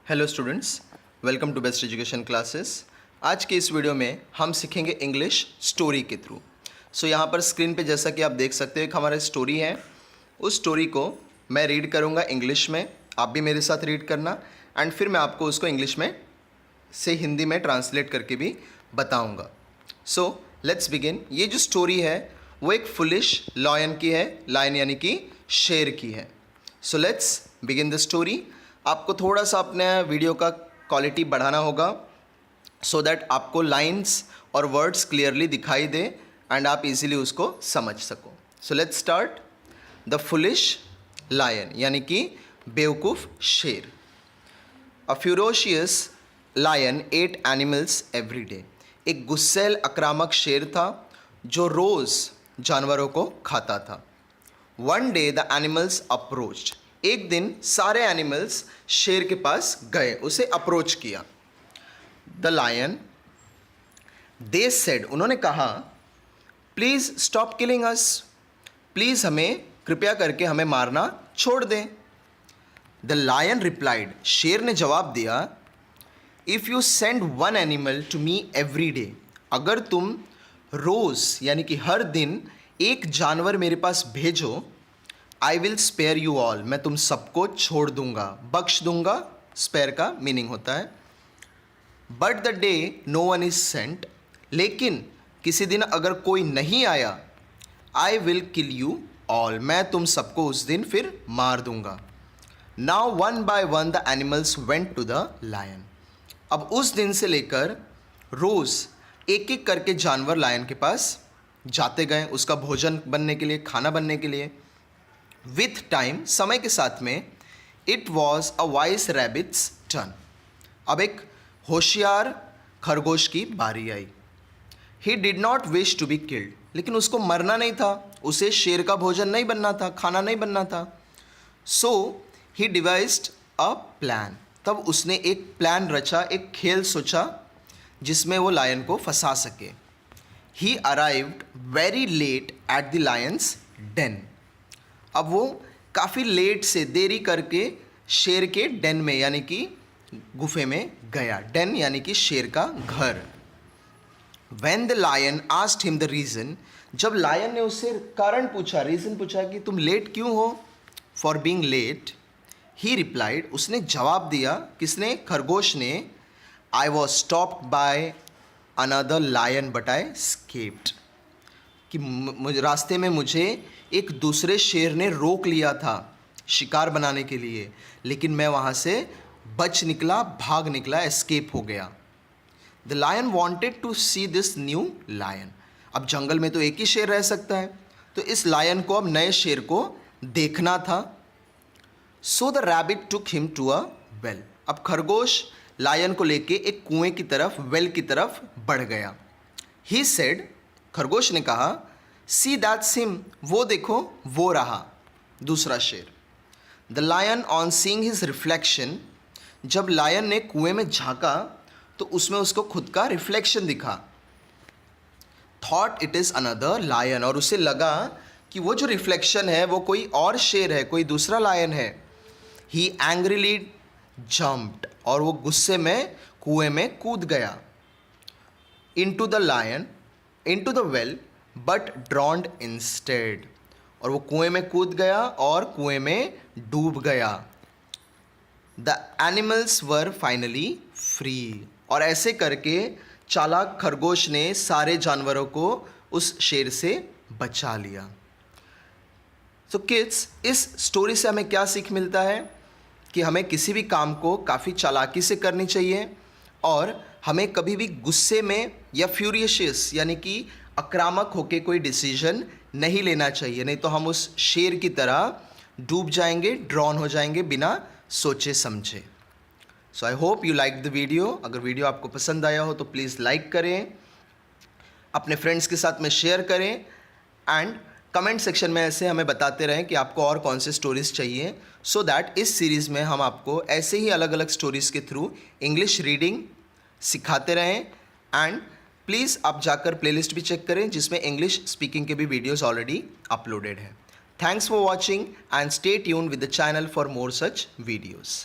Hello students, welcome to best education classes. आज के इस वीडियो में हम सीखेंगे इंग्लिश स्टोरी के थ्रू। यहाँ पर स्क्रीन पे जैसा कि आप देख सकते हो एक हमारा स्टोरी है। उस स्टोरी को मैं रीड करूँगा इंग्लिश में, आप भी मेरे साथ रीड करना एंड फिर मैं आपको उसको इंग्लिश में से हिंदी में ट्रांसलेट करके भी बताऊँगा। Let's begin. ये जो स्टोरी है वो एक फुलिश लायन की है, लायन यानी कि शेर की है। Let's begin the story. आपको थोड़ा सा अपने वीडियो का क्वालिटी बढ़ाना होगा सो दैट आपको लाइंस और वर्ड्स क्लियरली दिखाई दे एंड आप इजीली उसको समझ सको। Let's start. The foolish lion यानी कि बेवकूफ़ शेर। A ferocious lion ate animals every day. एक गुस्सैल आक्रामक शेर था जो रोज़ जानवरों को खाता था। One day the animals approached. एक दिन सारे एनिमल्स शेर के पास गए, उसे अप्रोच किया। द लायन, दे सेड, उन्होंने कहा, please stop killing us, please हमें कृपया करके हमें मारना छोड़ दें। द लायन रिप्लाइड, शेर ने जवाब दिया, if you send one animal to me every day, अगर तुम रोज़ यानी कि हर दिन एक जानवर मेरे पास भेजो, I will spare you all, मैं तुम सबको छोड़ दूंगा, बख्श दूंगा। स्पेयर का मीनिंग होता है। But the day no one is sent, लेकिन किसी दिन अगर कोई नहीं आया, I will kill you all, मैं तुम सबको उस दिन फिर मार दूंगा। Now one by one the animals went to the lion. अब उस दिन से लेकर रोज़ एक एक करके जानवर लायन के पास जाते गए, उसका भोजन बनने के लिए, खाना बनने के लिए। विथ टाइम, समय के साथ में, it was a wise rabbit's turn, अब एक होशियार खरगोश की बारी आई। He did not wish to be killed, लेकिन उसको मरना नहीं था, उसे शेर का भोजन नहीं बनना था, खाना नहीं बनना था। सो ही डिवाइज्ड अ प्लान, तब उसने एक प्लान रचा, एक खेल सोचा जिसमें वो लायन को फंसा सके। He arrived very late at the lion's den, अब वो काफ़ी लेट से, देरी करके शेर के डेन में यानी कि गुफे में गया। डेन यानी कि शेर का घर। When the lion asked him the reason, जब लायन ने उससे कारण पूछा, रीज़न पूछा कि तुम लेट क्यों हो, for being late, he replied, उसने जवाब दिया, किसने, खरगोश ने, I was stopped by another lion but I escaped, कि रास्ते में मुझे एक दूसरे शेर ने रोक लिया था शिकार बनाने के लिए, लेकिन मैं वहाँ से बच निकला, भाग निकला, एस्केप हो गया। The lion wanted to see this new lion, अब जंगल में तो एक ही शेर रह सकता है, तो इस लायन को अब नए शेर को देखना था। So the rabbit took him to a well, अब खरगोश लायन को लेके एक कुएं की तरफ, वेल की तरफ बढ़ गया। ही सेड, खरगोश ने कहा, सी दैट्स हिम, वो देखो वो रहा दूसरा शेर। The lion on seeing his reflection, जब लायन ने कुएं में झांका तो उसमें उसको खुद का रिफ्लेक्शन दिखा। Thought it is another lion, और उसे लगा कि वो जो रिफ्लेक्शन है वो कोई और शेर है, कोई दूसरा लायन है। ही एंग्रीली जम्प्ड, और वो गुस्से में कुएं में कूद गया। Into the lion, into the well but drowned instead, और वो कुएं में कूद गया और कुएं में डूब गया। The animals were finally free, और ऐसे करके चालाक खरगोश ने सारे जानवरों को उस शेर से बचा लिया। किड्स, इस स्टोरी से हमें क्या सीख मिलता है कि हमें किसी भी काम को काफ़ी चालाकी से करनी चाहिए, और हमें कभी भी गुस्से में या फ्यूरियशियस यानी कि आक्रामक होकर कोई डिसीजन नहीं लेना चाहिए, नहीं तो हम उस शेर की तरह डूब जाएंगे, ड्रॉन हो जाएंगे बिना सोचे समझे। So I hope you like the video. अगर वीडियो आपको पसंद आया हो तो प्लीज़ लाइक करें, अपने फ्रेंड्स के साथ में शेयर करें एंड कमेंट सेक्शन में ऐसे हमें बताते रहें कि आपको और कौन से स्टोरीज़ चाहिए, सो दैट इस सीरीज़ में हम आपको ऐसे ही अलग अलग स्टोरीज़ के थ्रू इंग्लिश रीडिंग सिखाते रहें। एंड प्लीज़ आप जाकर प्लेलिस्ट भी चेक करें जिसमें इंग्लिश स्पीकिंग के भी वीडियोस ऑलरेडी अपलोडेड है। Thanks for watching and stay tuned with the channel for more such videos.